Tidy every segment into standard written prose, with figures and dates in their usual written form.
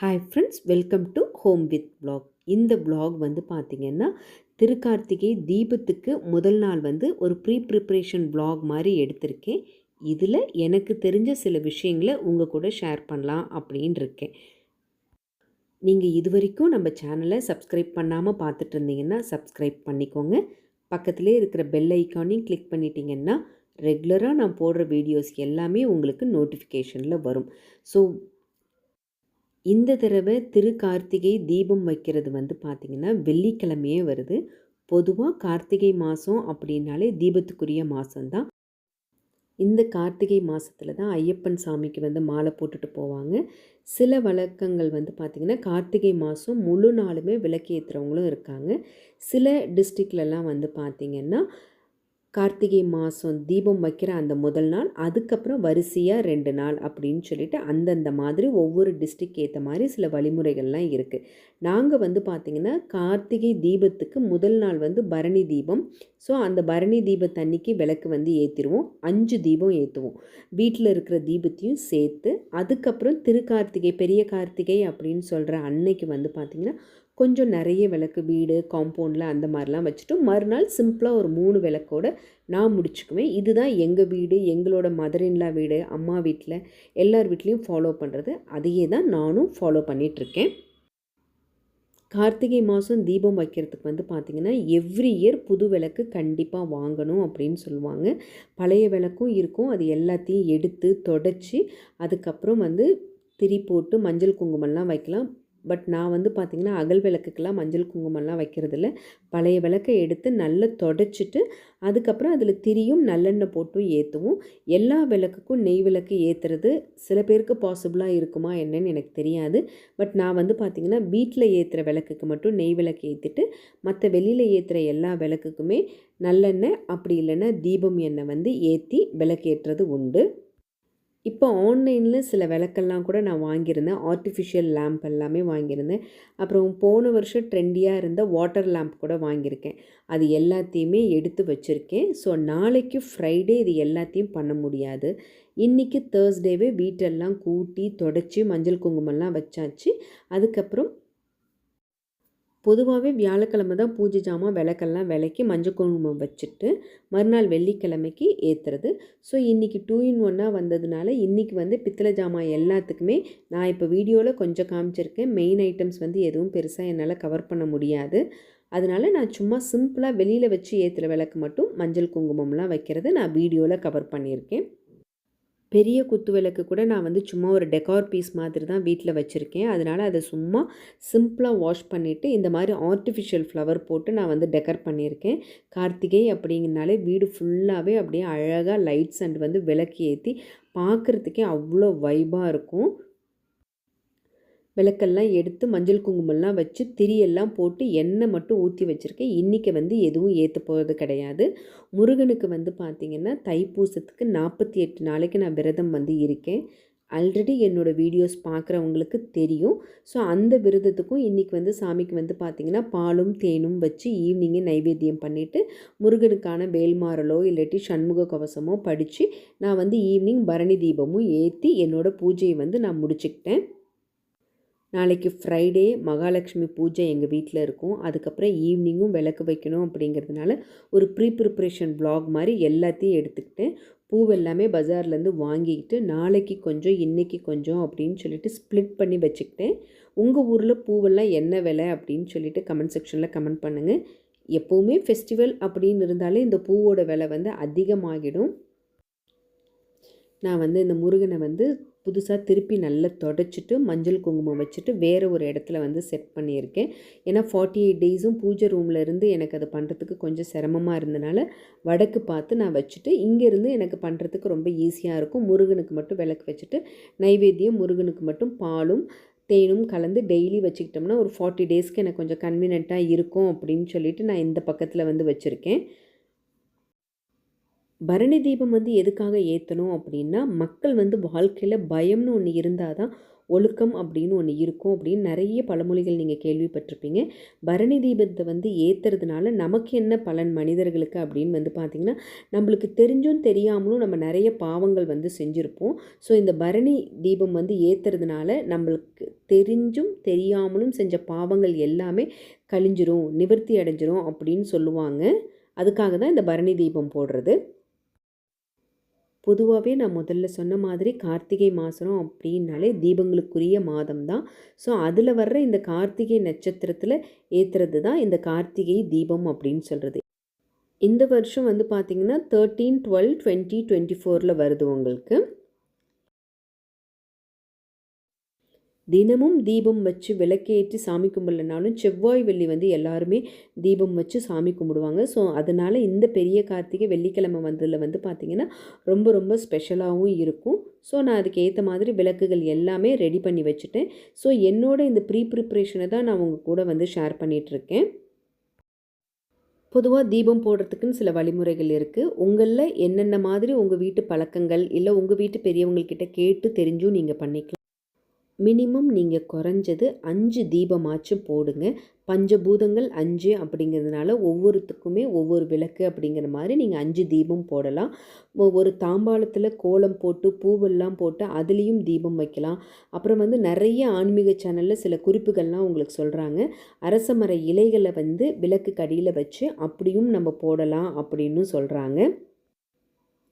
Hi friends, welcome to home with vlog. இந்த vlog வந்து பார்த்திங்கன்னா திருக்கார்த்திகை தீபத்துக்கு முதல் நாள் வந்து ஒரு ப்ரிப்ரேஷன் vlog மாதிரி எடுத்திருக்கேன். இதில் எனக்கு தெரிஞ்ச சில விஷயங்களை உங்கள் கூட ஷேர் பண்ணலாம் அப்படின்னு இருக்கேன். நீங்கள் இது வரைக்கும் நம்ம சேனலை சப்ஸ்கிரைப் பண்ணாமல் பார்த்துட்டு இருந்தீங்கன்னா சப்ஸ்கிரைப் பண்ணிக்கோங்க. பக்கத்திலே இருக்கிற பெல் ஐக்கானையும் கிளிக் பண்ணிட்டீங்கன்னா ரெகுலராக நான் போடுற வீடியோஸ் எல்லாமே உங்களுக்கு நோட்டிஃபிகேஷனில் வரும். ஸோ இந்த தடவை திருக்கார்த்திகை தீபம் வைக்கிறது வந்து பார்த்திங்கன்னா வெள்ளிக்கிழமையே வருது. பொதுவாக கார்த்திகை மாதம் அப்படின்னாலே தீபத்துக்குரிய மாதம்தான். இந்த கார்த்திகை மாதத்தில் தான் ஐயப்பன் சாமிக்கு வந்து மாலை போட்டுட்டு போவாங்க. சில வழக்கங்கள் வந்து பார்த்திங்கன்னா கார்த்திகை மாதம் முழு நாளுமே விளக்கு ஏற்றுறவங்களும் இருக்காங்க. சில டிஸ்ட்ரிக்ட்லலாம் வந்து பார்த்திங்கன்னா கார்த்திகை மாதம் தீபம் வைக்கிற அந்த முதல் நாள், அதுக்கப்புறம் வரிசையாக 2 நாள் அப்படின்னு சொல்லிட்டு அந்தந்த மாதிரி ஒவ்வொரு டிஸ்ட்ரிக் ஏற்ற மாதிரி சில வழிமுறைகள்லாம் இருக்குது. நாங்கள் வந்து பார்த்திங்கன்னா கார்த்திகை தீபத்துக்கு முதல் நாள் வந்து பரணி தீபம். ஸோ அந்த பரணி தீபத்தன்னைக்கு விளக்கு வந்து ஏற்றிடுவோம். 5 தீபம் ஏற்றுவோம். வீட்டில் இருக்கிற தீபத்தையும் சேர்த்து அதுக்கப்புறம் திருக்கார்த்திகை பெரிய கார்த்திகை அப்படின்னு சொல்கிற அன்னைக்கு வந்து பார்த்திங்கன்னா கொஞ்சம் நிறைய விளக்கு வீடு காம்பவுண்டில் அந்த மாதிரிலாம் வச்சுட்டு மறுநாள் சிம்பிளாக ஒரு 3 விளக்கோடு நான் முடிச்சுக்குவேன். இதுதான் எங்கள் வீடு, எங்களோட மதர்-இன்-லா வீடு, அம்மா வீட்டில் எல்லார் வீட்லேயும் ஃபாலோ பண்ணுறது. அதையே தான் நானும் ஃபாலோ பண்ணிகிட்ருக்கேன். கார்த்திகை மாதம் தீபம் வைக்கிறதுக்கு வந்து பார்த்திங்கன்னா எவ்ரி இயர் புது விளக்கு கண்டிப்பாக வாங்கணும் அப்படின்னு சொல்லுவாங்க. பழைய விளக்கும் இருக்கும். அது எல்லாத்தையும் எடுத்து தொடச்சி அதுக்கப்புறம் வந்து திரி போட்டு மஞ்சள் குங்குமம்லாம் வைக்கலாம். பட் நான் வந்து பார்த்திங்கன்னா அகல் விளக்குக்கெல்லாம் மஞ்சள் குங்குமம்லாம் வைக்கிறதில்ல. பழைய விளக்கை எடுத்து நல்லா தொடச்சிட்டு அதுக்கப்புறம் அதில் திரியும் நல்லெண்ணெய் போட்டும் ஏற்றுவோம். எல்லா விளக்குக்கும் நெய் விளக்கு ஏற்றுறது சில பேருக்கு பாசிபிளாக இருக்குமா என்னன்னு எனக்கு தெரியாது. பட் நான் வந்து பார்த்திங்கன்னா வீட்டில் ஏற்றுற விளக்குக்கு மட்டும் நெய் விளக்கு ஏற்றிட்டு மற்ற வெளியில் ஏற்றுற எல்லா விளக்குக்குமே நல்லெண்ணெய் அப்படி இல்லைன்னா தீபம் எண்ணெய் வந்து ஏற்றி விளக்கேற்றுறது உண்டு. இப்போ ஆன்லைனில் சில விளக்கெல்லாம் கூட நான் வாங்கியிருந்தேன். ஆர்டிஃபிஷியல் லேம்ப் எல்லாமே வாங்கியிருந்தேன். அப்புறம் போன வருஷம் ட்ரெண்டியாக இருந்த வாட்டர் லேம்ப் கூட வாங்கியிருக்கேன். அது எல்லாத்தையுமே எடுத்து வச்சுருக்கேன். ஸோ நாளைக்கு ஃப்ரைடே இது எல்லாத்தையும் பண்ண முடியாது. இன்றைக்கி தேர்ஸ்டேவே வீட்டெல்லாம் கூட்டி தொடச்சி மஞ்சள் குங்குமம்லாம் வச்சாச்சு. அதுக்கப்புறம் பொதுவாகவே வியாழக்கிழமை தான் பூஜை ஜாமான் விளக்கெல்லாம் விளக்கி மஞ்சள் குங்குமம் வச்சுட்டு மறுநாள் வெள்ளிக்கிழமைக்கு ஏற்றுறது. ஸோ இன்றைக்கி 2 in 1 வந்ததுனால இன்றைக்கி வந்து பித்தளை ஜாமான் எல்லாத்துக்குமே நான் இப்போ வீடியோவில் கொஞ்சம் காமிச்சிருக்கேன். மெயின் ஐட்டம்ஸ் வந்து எதுவும் பெருசாக என்னால் கவர் பண்ண முடியாது. அதனால் நான் சும்மா சிம்பிளாக வெளியில் வச்சு ஏற்றுற விளக்கு மட்டும் மஞ்சள் குங்குமம்லாம் வைக்கிறத நான் வீடியோவில் கவர் பண்ணியிருக்கேன். பெரிய குத்து விளக்கு கூட நான் வந்து சும்மா ஒரு டெக்கார் பீஸ் மாதிரி தான் வீட்டில் வச்சுருக்கேன். அதனால் அதை சும்மா சிம்பிளாக வாஷ் பண்ணிவிட்டு இந்த மாதிரி ஆர்டிஃபிஷியல் ஃப்ளவர் போட்டு நான் வந்து டெக்கர் பண்ணியிருக்கேன். கார்த்திகை அப்படிங்கிறனாலே வீடு ஃபுல்லாகவே அப்படியே அழகாக லைட்ஸ் அண்ட் வந்து விளக்கு ஏற்றி பார்க்குறதுக்கே அவ்வளோ வைபாக இருக்கும். விளக்கெல்லாம் எடுத்து மஞ்சள் குங்குமம்லாம் வச்சு திரியெல்லாம் போட்டு எண்ணெய் மட்டும் ஊற்றி வச்சுருக்கேன். இன்றைக்கி வந்து எதுவும் ஏற்ற போகிறது கிடையாது. முருகனுக்கு வந்து பார்த்திங்கன்னா தைப்பூசத்துக்கு 48 நாளைக்கு நான் விரதம் வந்து இருக்கேன். ஆல்ரெடி என்னோடய வீடியோஸ் பார்க்குறவங்களுக்கு தெரியும். ஸோ அந்த விரதத்துக்கும் இன்றைக்கி வந்து சாமிக்கு வந்து பார்த்திங்கன்னா பாலும் தேனும் வச்சு ஈவினிங்கே நைவேத்தியம் பண்ணிவிட்டு முருகனுக்கான வேல்மாறலோ இல்லாட்டி சண்முக கவசமோ படித்து நான் வந்து ஈவினிங் பரணி தீபமும் ஏற்றி என்னோடய பூஜையை வந்து நான் முடிச்சுக்கிட்டேன். நாளைக்கு ஃப்ரைடே மகாலட்சுமி பூஜை எங்கள் வீட்டில் இருக்கும். அதுக்கப்புறம் ஈவினிங்கும் விளக்கு வைக்கணும் அப்படிங்கிறதுனால ஒரு ப்ரிப்ரேஷன் vlog மாதிரி எல்லாத்தையும் எடுத்துக்கிட்டேன். பூவெல்லாமே பஜார்லேருந்து வாங்கிக்கிட்டு நாளைக்கு கொஞ்சம் இன்றைக்கி கொஞ்சம் அப்படின்னு சொல்லிட்டு ஸ்ப்ளிட் பண்ணி வச்சுக்கிட்டேன். உங்கள் ஊரில் பூவெல்லாம் என்ன விலை அப்படின்னு சொல்லிட்டு கமெண்ட் செக்ஷனில் கமெண்ட் பண்ணுங்கள். எப்போவுமே ஃபெஸ்டிவல் அப்படின்னு இருந்தாலே இந்த பூவோட விலை வந்து அதிகமாகிடும். நான் வந்து இந்த முருகனை வந்து புதுசாக திருப்பி நல்லா தொடச்சிட்டு மஞ்சள் குங்குமம் வச்சுட்டு வேறு ஒரு இடத்துல வந்து செட் பண்ணியிருக்கேன். ஏன்னா 48 டேஸும் பூஜை ரூமில் இருந்து எனக்கு அது பண்ணுறதுக்கு கொஞ்சம் சிரமமாக இருந்தனால வடக்கு பார்த்து நான் வச்சுட்டு இங்கேருந்து எனக்கு பண்ணுறதுக்கு ரொம்ப ஈஸியாக இருக்கும். முருகனுக்கு மட்டும் விளக்கு வச்சுட்டு நைவேத்தியம் முருகனுக்கு மட்டும் பாலும் தேனும் கலந்து டெய்லி வச்சுக்கிட்டோம்னா ஒரு 40 டேஸ்க்கு எனக்கு கொஞ்சம் கன்வீனியண்ட்டாக இருக்கும் அப்படின்னு சொல்லிட்டு நான் இந்த பக்கத்தில் வந்து வச்சுருக்கேன். பரணி தீபம் வந்து எதுக்காக ஏற்றணும் அப்படின்னா மக்கள் வந்து வாழ்க்கையில் பயம்னு ஒன்று இருந்தால் தான் ஒழுக்கம் அப்படின்னு ஒன்று இருக்கும் அப்படின்னு நிறைய பழமொழிகள் நீங்கள் கேள்விப்பட்டிருப்பீங்க. பரணி தீபத்தை வந்து ஏற்றுறதுனால நமக்கு என்ன பலன் மனிதர்களுக்கு அப்படின்னு வந்து பார்த்திங்கன்னா, நம்மளுக்கு தெரிஞ்சும் தெரியாமலும் நம்ம நிறைய பாவங்கள் வந்து செஞ்சுருப்போம். ஸோ இந்த பரணி தீபம் வந்து ஏற்றுறதுனால நம்மளுக்கு தெரிஞ்சும் தெரியாமலும் செஞ்ச பாவங்கள் எல்லாமே கழிஞ்சிரும், நிவர்த்தி அடைஞ்சிரும் அப்படின்னு சொல்லுவாங்க. அதுக்காக தான் இந்த பரணி தீபம் போடுறது. பொதுவாகவே நான் முதல்ல சொன்ன மாதிரி கார்த்திகை மாதம் அப்படின்னாலே தீபங்களுக்குரிய மாதம் தான். ஸோ அதில் வர்ற இந்த கார்த்திகை நட்சத்திரத்தில் ஏற்றுறது தான் இந்த கார்த்திகை தீபம் அப்படின்னு சொல்கிறது. இந்த வருஷம் வந்து பார்த்திங்கன்னா 13/12/2024 வருது உங்களுக்கு. தினமும் தீபம் வச்சு விளக்கேற்றி சாமி கும்பிடலனாலும் செவ்வாய் வெள்ளி வந்து எல்லாருமே தீபம் வச்சு சாமி கும்பிடுவாங்க. ஸோ அதனால் இந்த பெரிய கார்த்திகை வெள்ளிக்கிழமை வந்ததில் வந்து பார்த்திங்கன்னா ரொம்ப ரொம்ப ஸ்பெஷலாகவும் இருக்கும். ஸோ நான் அதுக்கு ஏற்ற மாதிரி விளக்குகள் எல்லாமே ரெடி பண்ணி வச்சுட்டேன். ஸோ என்னோட இந்த ப்ரிப்ரேஷனை தான் நான் உங்கள் கூட வந்து ஷேர் பண்ணிகிட்ருக்கேன். பொதுவாக தீபம் போடுறதுக்குன்னு சில வழிமுறைகள் இருக்குது. உங்களில் என்னென்ன மாதிரி உங்கள் வீட்டு பழக்கங்கள் இல்லை உங்கள் வீட்டு பெரியவங்கக்கிட்ட கேட்டு தெரிஞ்சும் நீங்கள் பண்ணிக்கலாம். மினிமம் நீங்கள் குறைஞ்சது 5 தீபமாச்சும் போடுங்க. பஞ்சபூதங்கள் 5 அப்படிங்கிறதுனால ஒவ்வொருத்துக்குமே ஒவ்வொரு விளக்கு அப்படிங்கிற மாதிரி நீங்கள் 5 தீபம் போடலாம். ஒரு தாம்பாளத்தில் கோலம் போட்டு பூவெல்லாம் போட்டு அதுலேயும் தீபம் வைக்கலாம். அப்புறம் வந்து நிறைய ஆன்மீக சேனலில் சில குறிப்புகள்லாம் உங்களுக்கு சொல்கிறாங்க. அரச மர இலைகளை வந்து விளக்கு கடியில் வச்சு அப்படியும் நம்ம போடலாம் அப்படின்னு சொல்கிறாங்க.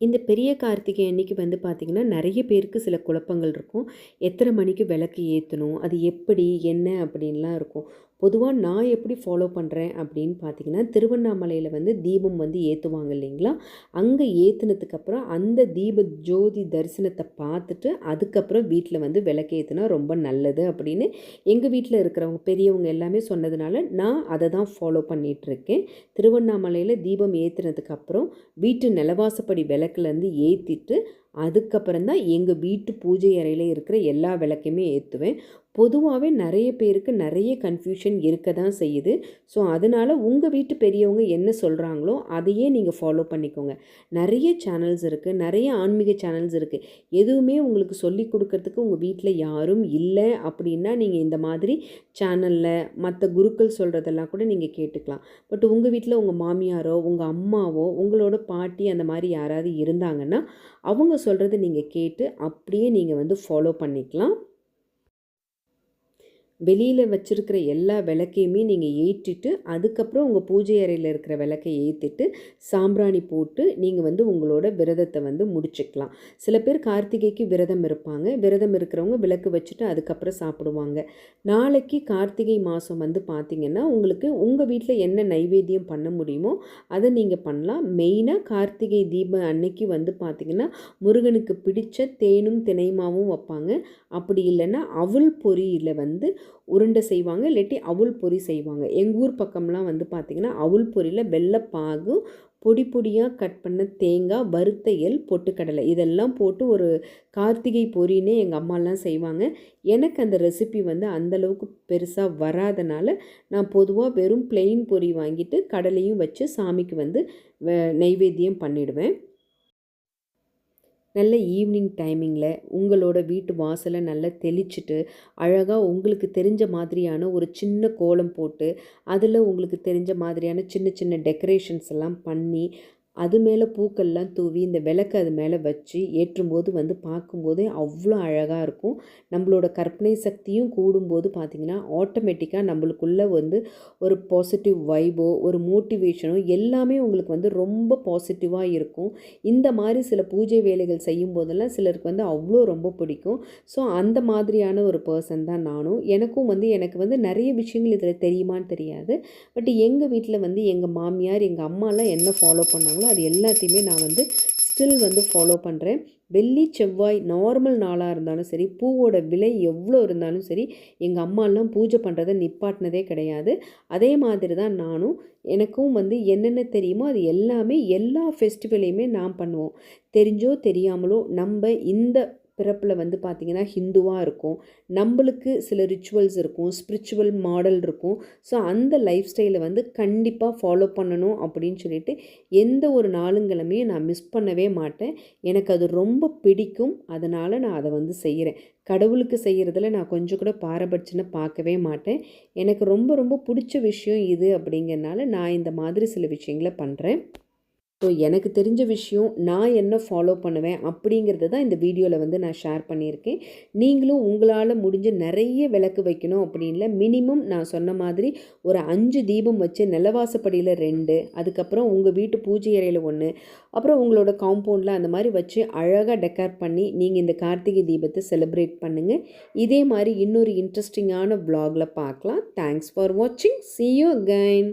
இந்த பெரிய கார்த்திகை அன்னைக்கு வந்து பார்த்திங்கன்னா நிறைய பேருக்கு சில குழப்பங்கள் இருக்கும். எத்தனை மணிக்கு விளக்கு ஏற்றணும், அது எப்படி என்ன அப்படின்லாம் இருக்கும். பொதுவாக நான் எப்படி ஃபாலோ பண்ணுறேன் அப்படின்னு பார்த்தீங்கன்னா, திருவண்ணாமலையில் வந்து தீபம் வந்து ஏற்றுவாங்க இல்லைங்களா, அங்கே ஏற்றுனதுக்கப்புறம் அந்த தீப ஜோதி தரிசனத்தை பார்த்துட்டு அதுக்கப்புறம் வீட்டில் வந்து விளக்கு ஏற்றுனா ரொம்ப நல்லது அப்படின்னு எங்கள் வீட்டில் இருக்கிறவங்க பெரியவங்க எல்லாமே சொன்னதுனால நான் அதை தான் ஃபாலோ பண்ணிகிட்ருக்கேன். திருவண்ணாமலையில் தீபம் ஏற்றுனதுக்கப்புறம் வீட்டு நிலவாசப்படி விளக்குலேருந்து ஏற்றிட்டு அதுக்கப்புறம் தான் எங்கள் வீட்டு பூஜை அறையில் இருக்கிற எல்லா விளக்கையுமே ஏற்றுவேன். பொதுவாகவே நிறைய பேருக்கு நிறைய கன்ஃபியூஷன் இருக்க தான் செய்யுது. ஸோ அதனால் உங்கள் வீட்டு பெரியவங்க என்ன சொல்கிறாங்களோ அதையே நீங்கள் ஃபாலோ பண்ணிக்கோங்க. நிறைய சேனல்ஸ் இருக்குது, நிறைய ஆன்மீக சேனல்ஸ் இருக்குது. எதுவுமே உங்களுக்கு சொல்லி கொடுக்கறதுக்கு உங்கள் வீட்டில் யாரும் இல்லை அப்படின்னா நீங்கள் இந்த மாதிரி சேனலில் மற்ற குருக்கள் சொல்கிறதெல்லாம் கூட நீங்கள் கேட்டுக்கலாம். பட் உங்கள் வீட்டில் உங்கள் மாமியாரோ உங்கள் அம்மாவோ உங்களோட பாட்டி அந்த மாதிரி யாராவது இருந்தாங்கன்னா அவங்க சொல்கிறத நீங்கள் கேட்டு அப்படியே நீங்கள் வந்து ஃபாலோ பண்ணிக்கலாம். வெளியில் வச்சுருக்கிற எல்லா விளக்கையுமே நீங்கள் ஏற்றிட்டு அதுக்கப்புறம் உங்கள் பூஜை அறையில் இருக்கிற விளக்கை ஏற்றிட்டு சாம்பிராணி போட்டு நீங்கள் வந்து உங்களோட விரதத்தை வந்து முடிச்சுக்கலாம். சில பேர் கார்த்திகைக்கு விரதம் இருப்பாங்க. விரதம் இருக்கிறவங்க விளக்கு வச்சுட்டு அதுக்கப்புறம் சாப்பிடுவாங்க. நாளைக்கு கார்த்திகை மாதம் வந்து பார்த்திங்கன்னா உங்களுக்கு உங்கள் வீட்டில் என்ன நைவேத்தியம் பண்ண முடியுமோ அதை நீங்கள் பண்ணலாம். மெயினாக கார்த்திகை தீபம் அன்னைக்கு வந்து பார்த்திங்கன்னா முருகனுக்கு பிடிச்ச தேனும் தினைமாவும் வைப்பாங்க. அப்படி இல்லைன்னா அவல் பொரியில் வந்து உருண்டை செய்வாங்க, இல்லாட்டி அவுள் பொரி செய்வாங்க. எங்கள் ஊர் பக்கம்லாம் வந்து பார்த்திங்கன்னா அவுள் பொரியில் வெள்ளைப்பாகு, பொடி பொடியாக கட் பண்ண தேங்காய், வறுத்த எள், பொட்டுக்கடலை இதெல்லாம் போட்டு ஒரு கார்த்திகை பொரின்னே எங்கள் அம்மாலாம் செய்வாங்க. எனக்கு அந்த ரெசிபி வந்து அந்தளவுக்கு பெருசாக வராதனால நான் பொதுவாக வெறும் பிளெயின் பொரி வாங்கிட்டு கடலையும் வச்சு சாமிக்கு வந்து நைவேத்தியம் பண்ணிவிடுவேன். நல்ல ஈவினிங் டைமிங்கில் உங்களோட வீட்டு வாசலை நல்லா தெளிச்சுட்டு அழகாக உங்களுக்கு தெரிஞ்ச மாதிரியான ஒரு சின்ன கோலம் போட்டு அதில் உங்களுக்கு தெரிஞ்ச மாதிரியான சின்ன சின்ன டெக்கரேஷன்ஸ் எல்லாம் பண்ணி அது மேலே பூக்கள்லாம் தூவி இந்த விளக்கு அது மேலே வச்சு ஏற்றும்போது வந்து பார்க்கும்போதே அவ்வளோ அழகாக இருக்கும். நம்மளோட கற்பனை சக்தியும் கூடும்போது பார்த்திங்கன்னா ஆட்டோமேட்டிக்காக நம்மளுக்குள்ளே வந்து ஒரு பாசிட்டிவ் வைபோ ஒரு மோட்டிவேஷனோ எல்லாமே உங்களுக்கு வந்து ரொம்ப பாசிட்டிவாக இருக்கும். இந்த மாதிரி சில பூஜை வேலைகள் செய்யும் போதெல்லாம் சிலருக்கு வந்து அவ்வளோ ரொம்ப பிடிக்கும். ஸோ அந்த மாதிரியான ஒரு பர்சன் தான் நானும். எனக்கு வந்து நிறைய விஷயங்கள் இதில் தெரியுமான்னு தெரியாது. பட் எங்கள் வீட்டில் வந்து எங்கள் மாமியார் எங்கள் அம்மாலாம் என்ன ஃபாலோ பண்ணாங்களோ அது எல்லாத்தையுமே நான் வந்து ஸ்டில் வந்து ஃபாலோ பண்ணுறேன். வெள்ளி செவ்வாய் நார்மல் நாளாக இருந்தாலும் சரி, பூவோட விலை எவ்வளோ இருந்தாலும் சரி, எங்கள் அம்மாலாம் பூஜை பண்ணுறதை நிப்பாட்டினதே கிடையாது. அதே மாதிரி தான் நானும். எனக்கும் வந்து என்னென்ன தெரியுமோ அது எல்லாமே எல்லா ஃபெஸ்டிவலையுமே நான் பண்ணுவோம். தெரிஞ்சோ தெரியாமலோ நம்ம இந்த பிறப்பில் வந்து பார்த்திங்கன்னா ஹிந்துவாக இருக்கும். நம்மளுக்கு சில ரிச்சுவல்ஸ் இருக்கும், ஸ்பிரிச்சுவல் மாடல் இருக்கும். ஸோ அந்த லைஃப் ஸ்டைலை வந்து கண்டிப்பாக ஃபாலோ பண்ணணும் அப்படின்னு சொல்லிட்டு எந்த ஒரு நாளுங்கிழமையும் நான் மிஸ் பண்ணவே மாட்டேன். எனக்கு அது ரொம்ப பிடிக்கும். அதனால் நான் அதை வந்து செய்கிறேன். கடவுளுக்கு செய்கிறதுல நான் கொஞ்சம் கூட பாரபட்சம்னு பார்க்கவே மாட்டேன். எனக்கு ரொம்ப ரொம்ப பிடிச்ச விஷயம் இது அப்படிங்கிறனால நான் இந்த மாதிரி சில விஷயங்களை பண்ணுறேன். ஸோ எனக்கு தெரிஞ்ச விஷயம் நான் என்ன ஃபாலோ பண்ணுவேன் அப்படிங்கிறது தான் இந்த வீடியோவில் வந்து நான் ஷேர் பண்ணியிருக்கேன். நீங்களும் உங்களால் முடிஞ்ச நிறைய விளக்கு வைக்கணும் அப்படின்ல மினிமம் நான் சொன்ன மாதிரி ஒரு 5 தீபம் வச்சு நிலவாசப்படியில் 2, அதுக்கப்புறம் உங்கள் வீட்டு பூஜை அறையில் 1, அப்புறம் உங்களோட காம்பவுண்டில் அந்த மாதிரி வச்சு அழகாக டெக்கார் பண்ணி நீங்கள் இந்த கார்த்திகை தீபத்தை செலிப்ரேட் பண்ணுங்கள். இதே மாதிரி இன்னொரு இன்ட்ரெஸ்டிங்கான vlogல பார்க்கலாம். தேங்க்ஸ் ஃபார் வாட்சிங். See you again.